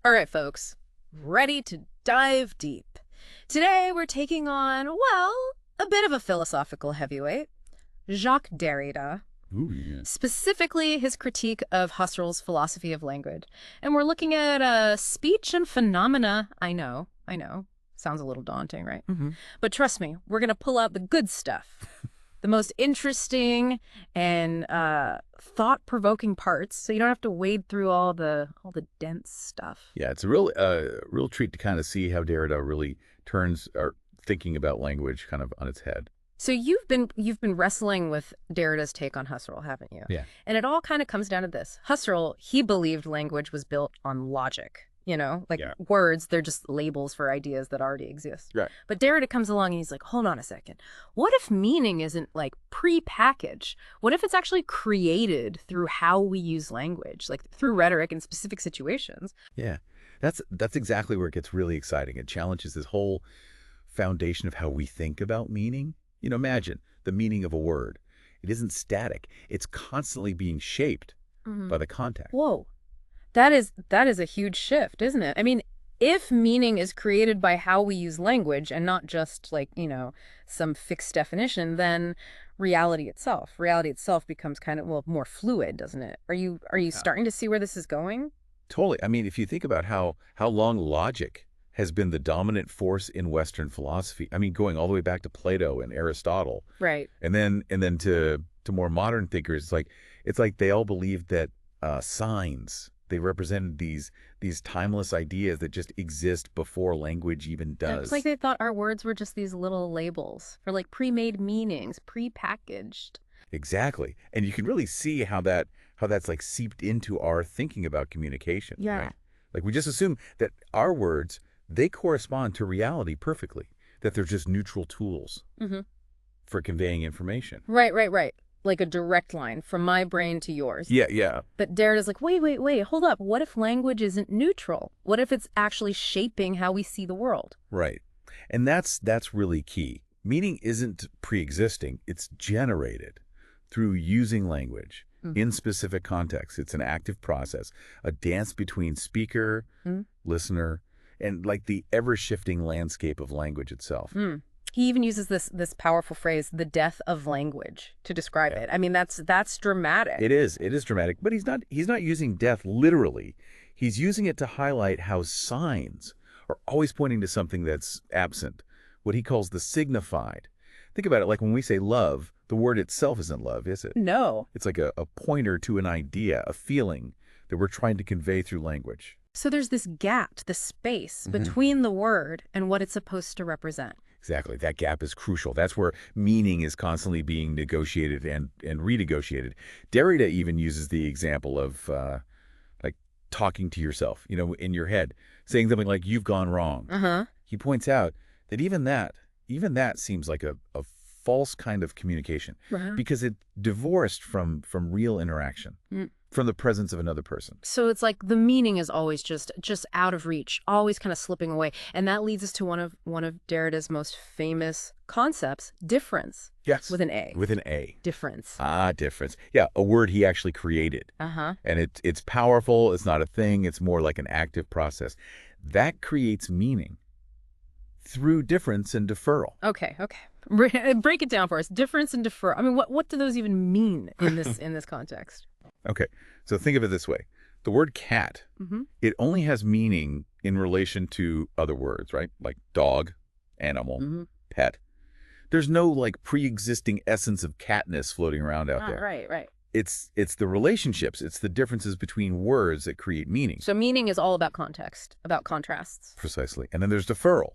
All right, folks, ready to dive deep. Today we're taking on, well, a bit of a philosophical heavyweight, Jacques Derrida, Ooh, yeah. specifically his critique of Husserl's philosophy of language. And we're looking at speech and phenomena. I know. Sounds a little daunting, right? Mm-hmm. But trust me, we're going to pull out the good stuff. The most interesting and thought-provoking parts, so you don't have to wade through all the dense stuff. Yeah, it's a real treat to kind of see how Derrida really turns our thinking about language kind of on its head. So you've been wrestling with Derrida's take on Husserl, haven't you? Yeah. And it all kind of comes down to this. Husserl, he believed language was built on logic. Yeah. Words, they're just labels for ideas that already exist. Right. But Derrida comes along and he's like, hold on a second. What if meaning isn't like pre-packaged? What if it's actually created through how we use language, like through rhetoric in specific situations? Yeah. That's exactly where it gets really exciting. It challenges this whole foundation of how we think about meaning. Imagine the meaning of a word. It isn't static. It's constantly being shaped by the context. Whoa. That is a huge shift, isn't it? I mean, if meaning is created by how we use language and not just like, some fixed definition, then reality itself becomes kind of, well, more fluid, doesn't it? Are you starting to see where this is going? Totally. I mean, if you think about how long logic has been the dominant force in Western philosophy, I mean, going all the way back to Plato and Aristotle. Right. And then to more modern thinkers, it's like they all believed that signs, they represented these timeless ideas that just exist before language even does. It's like they thought our words were just these little labels for like pre-made meanings, pre-packaged. Exactly. And you can really see how that's like seeped into our thinking about communication. Yeah. Right? Like we just assume that our words, they correspond to reality perfectly, that they're just neutral tools for conveying information. Right. Like a direct line from my brain to yours. Yeah. But Derrida's like, wait, hold up. What if language isn't neutral? What if it's actually shaping how we see the world? Right. And that's really key. Meaning isn't pre-existing. It's generated through using language in specific contexts. It's an active process, a dance between speaker, listener, and like the ever-shifting landscape of language itself. He even uses this powerful phrase, the death of language, to describe it. I mean, that's dramatic. It is dramatic, but he's not using death literally. He's using it to highlight how signs are always pointing to something that's absent, what he calls the signified. Think about it, like when we say love, the word itself isn't love, is it? No. It's like a pointer to an idea, a feeling that we're trying to convey through language. So there's this gap, the space between the word and what it's supposed to represent. Exactly. That gap is crucial. That's where meaning is constantly being negotiated and renegotiated. Derrida even uses the example of like talking to yourself, in your head, saying something like, you've gone wrong. He points out that even that seems like a false kind of communication because it's divorced from real interaction, from the presence of another person. So it's like the meaning is always just out of reach, always kind of slipping away. And that leads us to one of Derrida's most famous concepts, difference. Yes. With an A. With an A. Difference. Difference. Yeah, a word he actually created. And it's powerful. It's not a thing. It's more like an active process. That creates meaning through difference and deferral. Okay. Break it down for us. Difference and defer. I mean, what do those even mean in this context? Okay, so think of it this way. The word cat, it only has meaning in relation to other words, right? Like dog, animal, pet. There's no like pre-existing essence of catness floating around out there. Right. It's the relationships, it's the differences between words that create meaning. So meaning is all about context, about contrasts. Precisely. And then there's deferral,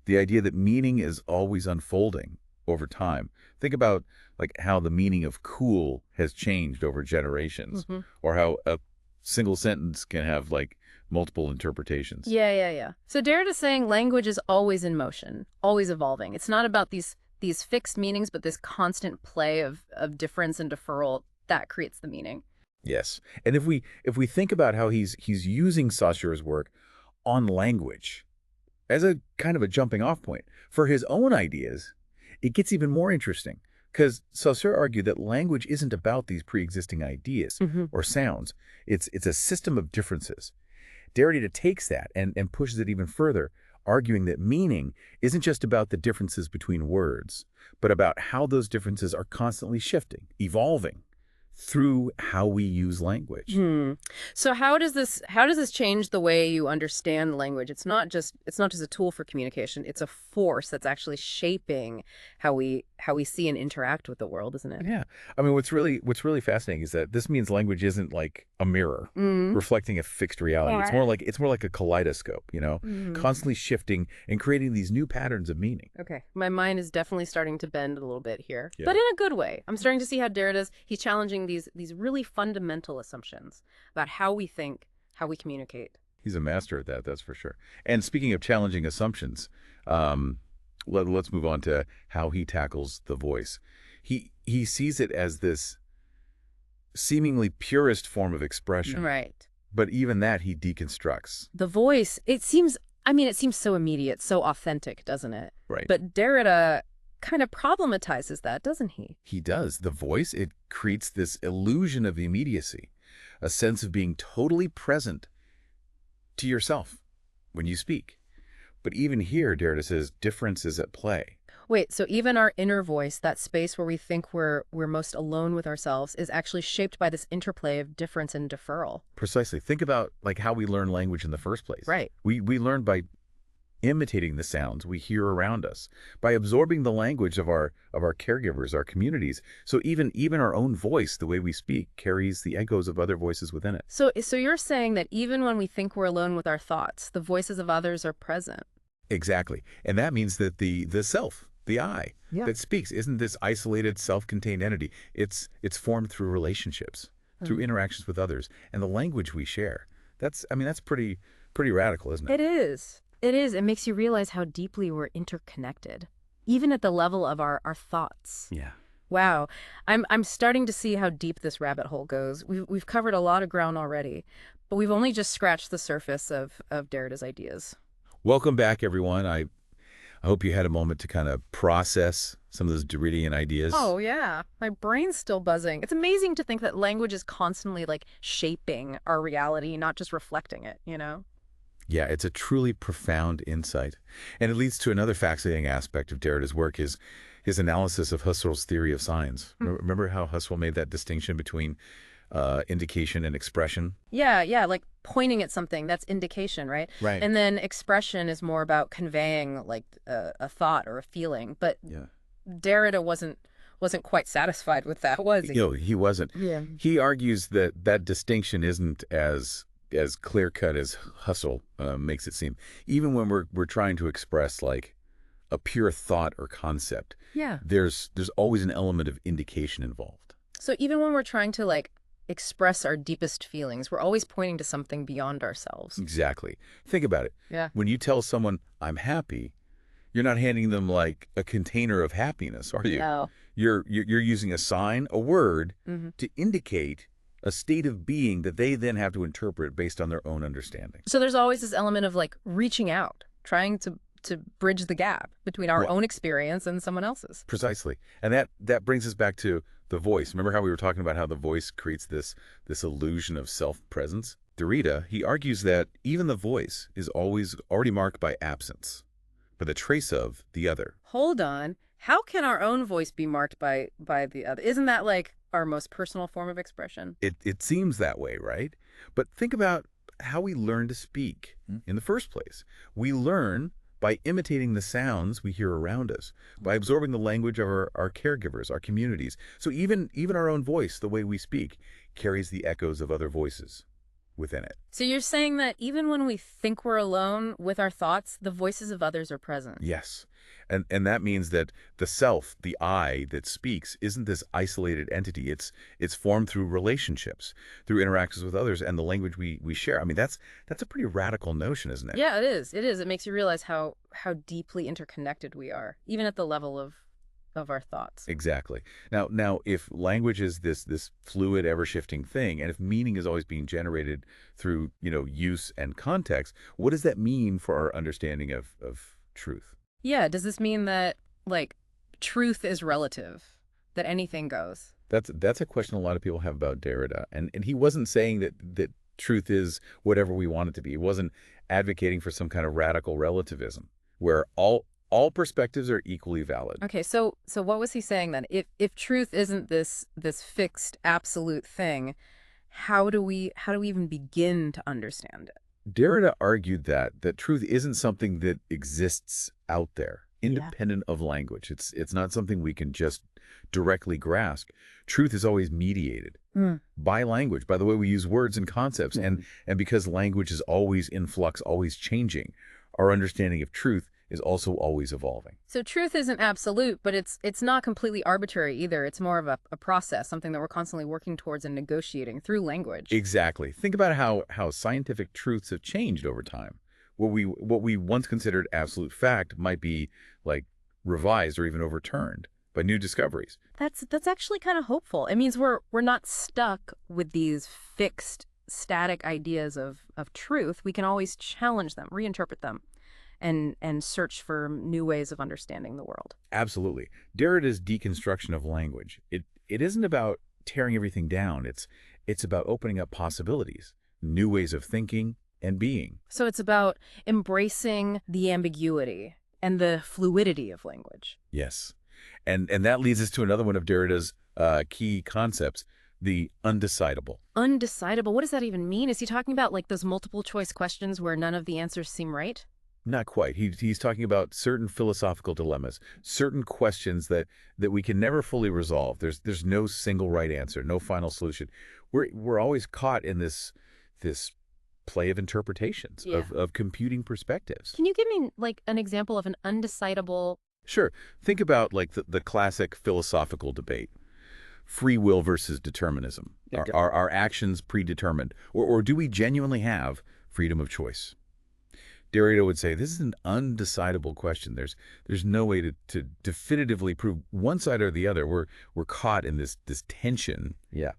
the idea that meaning is always unfolding over time. Think about like how the meaning of cool has changed over generations, or how a single sentence can have like multiple interpretations. Yeah. So Derrida's saying language is always in motion, always evolving. It's not about these fixed meanings, but this constant play of difference and deferral that creates the meaning. Yes. And if we think about how he's using Saussure's work on language as a kind of a jumping off point for his own ideas, it gets even more interesting. Because Saussure argued that language isn't about these pre-existing ideas or sounds. It's a system of differences. Derrida takes that and pushes it even further, arguing that meaning isn't just about the differences between words, but about how those differences are constantly shifting, evolving through how we use language. Hmm. So how does this change the way you understand language? It's not just a tool for communication. It's a force that's actually shaping how we see and interact with the world, isn't it? Yeah. I mean, what's really fascinating is that this means language isn't like a mirror Mm. reflecting a fixed reality. It's more like a kaleidoscope, Mm. constantly shifting and creating these new patterns of meaning. Okay. My mind is definitely starting to bend a little bit here, Yeah. but in a good way. I'm starting to see how he's challenging these really fundamental assumptions about how we think, how we communicate. He's a master at that, that's for sure. And speaking of challenging assumptions, um, let's move on to how he tackles the voice. He sees it as this seemingly purest form of expression, Right. but even that he deconstructs. The voice, it seems so immediate, so authentic, doesn't it? Right. But Derrida kind of problematizes that, doesn't he? He does. The voice, it creates this illusion of immediacy, a sense of being totally present to yourself when you speak. But even here, Derrida says difference is at play. Wait, so even our inner voice, that space where we think we're most alone with ourselves, is actually shaped by this interplay of difference and deferral. Precisely. Think about like how we learn language in the first place. Right. We learn by imitating the sounds we hear around us, by absorbing the language of our caregivers, our communities. So even our own voice, the way we speak, carries the echoes of other voices within it. So you're saying that even when we think we're alone with our thoughts, the voices of others are present. Exactly. And that means that the self, the I, Yeah. that speaks isn't this isolated, self-contained entity. It's formed through relationships, through interactions with others, and the language we share. That's pretty radical, isn't it? It is. It is. It makes you realize how deeply we're interconnected, even at the level of our thoughts. Yeah. Wow. I'm starting to see how deep this rabbit hole goes. We've covered a lot of ground already, but we've only just scratched the surface of Derrida's ideas. Welcome back, everyone. I hope you had a moment to kind of process some of those Derridian ideas. Oh, yeah. My brain's still buzzing. It's amazing to think that language is constantly like shaping our reality, not just reflecting it, you know? Yeah, it's a truly profound insight. And it leads to another fascinating aspect of Derrida's work, is his analysis of Husserl's theory of signs. Remember how Husserl made that distinction between indication and expression? Yeah, like pointing at something, that's indication, right? Right. And then expression is more about conveying like a thought or a feeling. But Yeah. Derrida wasn't quite satisfied with that, was he? He wasn't. Yeah. He argues that that distinction isn't as clear-cut as Husserl makes it seem. Even when we're trying to express like a pure thought or concept, Yeah. there's always an element of indication involved. So even when we're trying to like express our deepest feelings, we're always pointing to something beyond ourselves. Exactly. Think about it. Yeah. When you tell someone, I'm happy, you're not handing them like a container of happiness, are you? No. You're using a sign, a word, Mm-hmm. to indicate a state of being that they then have to interpret based on their own understanding. So there's always this element of like reaching out, trying to bridge the gap between our Well- own experience and someone else's. Precisely. And that brings us back to the voice. Remember how we were talking about how the voice creates this illusion of self-presence? Derrida, he argues that even the voice is always already marked by absence, by the trace of the other. Hold on. How can our own voice be marked by the other? Isn't that like our most personal form of expression? It seems that way, right? But think about how we learn to speak in the first place. We learn by imitating the sounds we hear around us, by absorbing the language of our caregivers, our communities. So even our own voice, the way we speak, carries the echoes of other voices within it. So you're saying that even when we think we're alone with our thoughts, the voices of others are present. Yes. And that means that the self, the I that speaks, isn't this isolated entity. It's formed through relationships, through interactions with others, and the language we share. I mean, that's a pretty radical notion, isn't it? Yeah, it is. It is. It makes you realize how deeply interconnected we are, even at the level of our thoughts. Exactly. Now, if language is this fluid, ever-shifting thing, and if meaning is always being generated through, use and context, what does that mean for our understanding of truth? Yeah, does this mean that like truth is relative, that anything goes? That's a question a lot of people have about Derrida, and he wasn't saying that truth is whatever we want it to be. He wasn't advocating for some kind of radical relativism where all perspectives are equally valid. Okay, so what was he saying then? If truth isn't this fixed absolute thing, how do we even begin to understand it? Derrida argued that truth isn't something that exists out there, Yeah. independent of language. It's not something we can just directly grasp. Truth is always mediated Mm. by language, by the way we use words and concepts, and because language is always in flux, always changing, our understanding of truth is also always evolving. So truth isn't absolute, but it's not completely arbitrary either. It's more of a process, something that we're constantly working towards and negotiating through language. Exactly. Think about how scientific truths have changed over time. What we once considered absolute fact might be like revised or even overturned by new discoveries. That's actually kind of hopeful. It means we're not stuck with these fixed, static ideas of truth. We can always challenge them, reinterpret them, and search for new ways of understanding the world. Absolutely. Derrida's deconstruction of language, it isn't about tearing everything down. It's about opening up possibilities, new ways of thinking and being. So it's about embracing the ambiguity and the fluidity of language. Yes. And that leads us to another one of Derrida's key concepts, the undecidable. Undecidable. What does that even mean? Is he talking about like those multiple choice questions where none of the answers seem right? Not quite. He's talking about certain philosophical dilemmas, certain questions that we can never fully resolve. There's no single right answer, no final solution. We're always caught in this play of interpretations, Yeah. of computing perspectives. Can you give me like an example of an undecidable? Sure. Think about like the classic philosophical debate. Free will versus determinism. Yeah. Are actions predetermined? Or do we genuinely have freedom of choice? Derrida would say this is an undecidable question. There's no way to definitively prove one side or the other. We're caught in this tension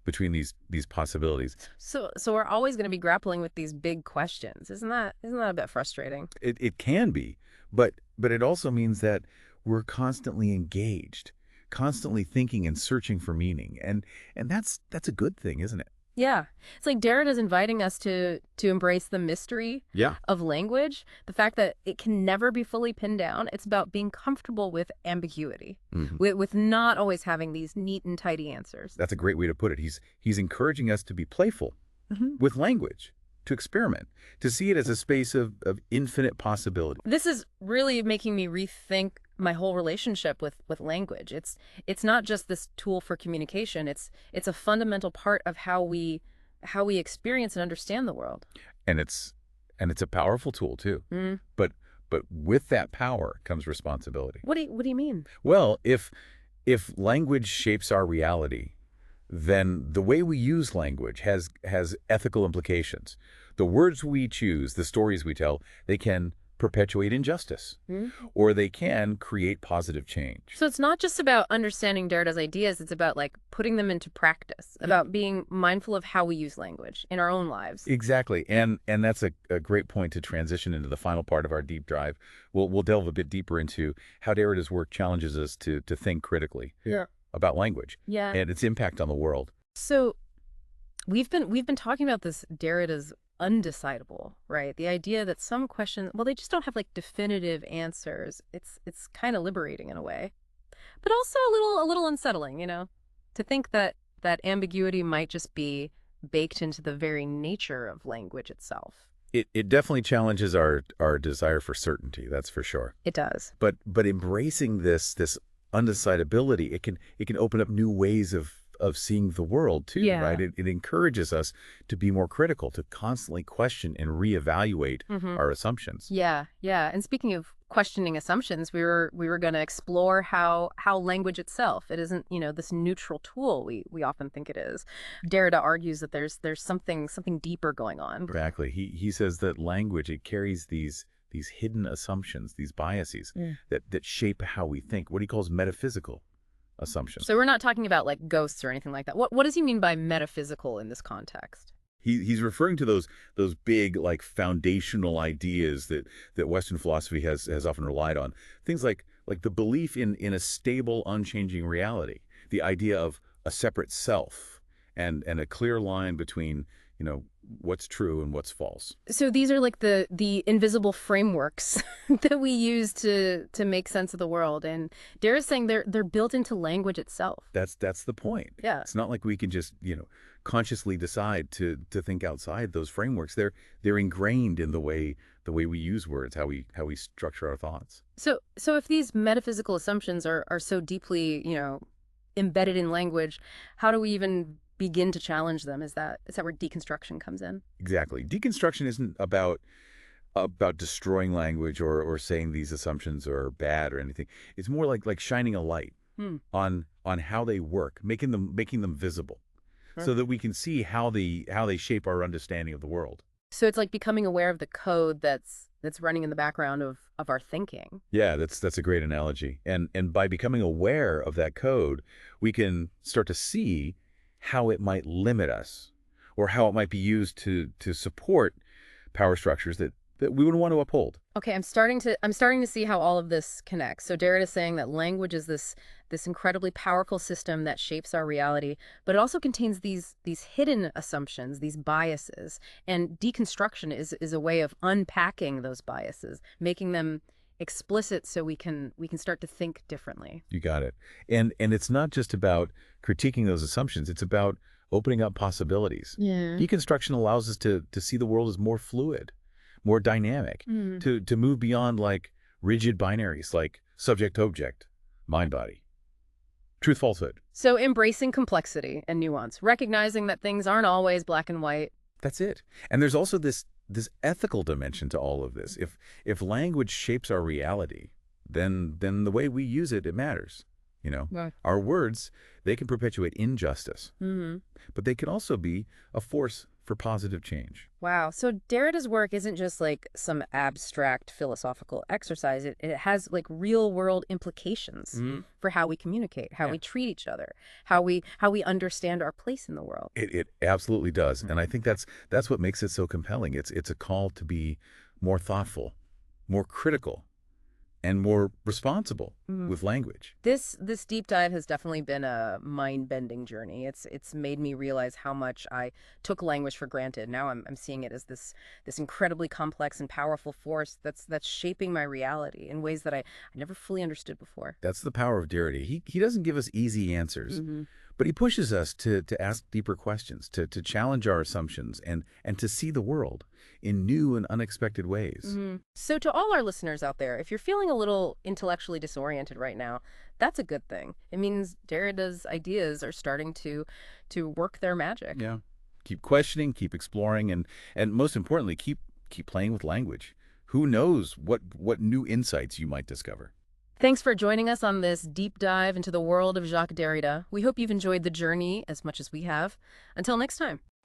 between these possibilities. So we're always going to be grappling with these big questions. Isn't that a bit frustrating? It can be, but it also means that we're constantly engaged, constantly thinking and searching for meaning. And that's a good thing, isn't it? Yeah. It's like Derrida's inviting us to embrace the mystery Yeah. of language, the fact that it can never be fully pinned down. It's about being comfortable with ambiguity, with not always having these neat and tidy answers. That's a great way to put it. He's encouraging us to be playful with language, to experiment, to see it as a space of infinite possibility. This is really making me rethink my whole relationship with language. It's not just this tool for communication. It's a fundamental part of how we experience and understand the world. And it's a powerful tool too. Mm. But with that power comes responsibility. What do you mean? Well, if language shapes our reality, then the way we use language has ethical implications. The words we choose, the stories we tell, they can perpetuate injustice, or they can create positive change. So it's not just about understanding Derrida's ideas, it's about like putting them into practice, about being mindful of how we use language in our own lives. Exactly. And that's a great point to transition into the final part of our deep dive. We'll delve a bit deeper into how Derrida's work challenges us to think critically about language and its impact on the world. So we've been talking about this Derrida's undecidable, right? The idea that some questions, well, they just don't have like definitive answers. It's kind of liberating in a way, but also a little unsettling, to think that ambiguity might just be baked into the very nature of language itself. It definitely challenges our desire for certainty, that's for sure. It does. But embracing this undecidability, it can open up new ways of seeing the world too, right? It encourages us to be more critical, to constantly question and reevaluate our assumptions. Yeah. And speaking of questioning assumptions, we were going to explore how language itself, it isn't, this neutral tool we often think it is. Derrida argues that there's something deeper going on. Exactly. He says that language, it carries these hidden assumptions, these biases that shape how we think, what he calls metaphysical assumptions. So we're not talking about like ghosts or anything like that. What does he mean by metaphysical in this context? He's referring to those big like foundational ideas that Western philosophy has often relied on. Things like the belief in a stable, unchanging reality, the idea of a separate self and a clear line between what's true and what's false. So these are like the invisible frameworks that we use to make sense of the world. And Derrida's saying they're built into language itself. That's the point. Yeah. It's not like we can just, consciously decide to think outside those frameworks. They're ingrained in the way we use words, how we structure our thoughts. So if these metaphysical assumptions are so deeply, embedded in language, how do we even begin to challenge them? Is that where deconstruction comes in? Exactly. Deconstruction isn't about destroying language or saying these assumptions are bad or anything. It's more like shining a light Hmm. on how they work, making them visible, Sure. so that we can see how they shape our understanding of the world. So it's like becoming aware of the code that's running in the background of our thinking. Yeah, that's a great analogy. And by becoming aware of that code, we can start to see how it might limit us, or how it might be used to support power structures that we would want to uphold. Okay, I'm starting to see how all of this connects. So Derrida is saying that language is this incredibly powerful system that shapes our reality, but it also contains these hidden assumptions, these biases. And deconstruction is a way of unpacking those biases, making them explicit so we can start to think differently. You got it. And it's not just about critiquing those assumptions. It's about opening up possibilities. Yeah. Deconstruction allows us to see the world as more fluid, more dynamic, Mm. to move beyond like rigid binaries like subject object, mind body, truth falsehood. So embracing complexity and nuance, recognizing that things aren't always black and white. That's it. And there's also this ethical dimension to all of this. If language shapes our reality, then the way we use it matters. Right. Our words, they can perpetuate injustice, Hmm. but they can also be a force for positive change. Wow. So Derrida's work isn't just like some abstract philosophical exercise. It has like real world implications Mhm. for how we communicate, how Yeah. we treat each other, how we understand our place in the world. It absolutely does, and I think that's what makes it so compelling. It's a call to be more thoughtful, more critical, and more responsible Mhm. with language. This deep dive has definitely been a mind-bending journey. It's made me realize how much I took language for granted. Now I'm seeing it as this incredibly complex and powerful force that's shaping my reality in ways that I never fully understood before. That's the power of Derrida. He doesn't give us easy answers, Hmm. but he pushes us to ask deeper questions, to challenge our assumptions, and to see the world in new and unexpected ways. So to all our listeners out there, if you're feeling a little intellectually disoriented right now, that's a good thing. It means Derrida's ideas are starting to work their magic. Yeah. Keep questioning, keep exploring, and most importantly, keep playing with language. Who knows what new insights you might discover. Thanks for joining us on this deep dive into the world of Jacques Derrida. We hope you've enjoyed the journey as much as we have. Until next time.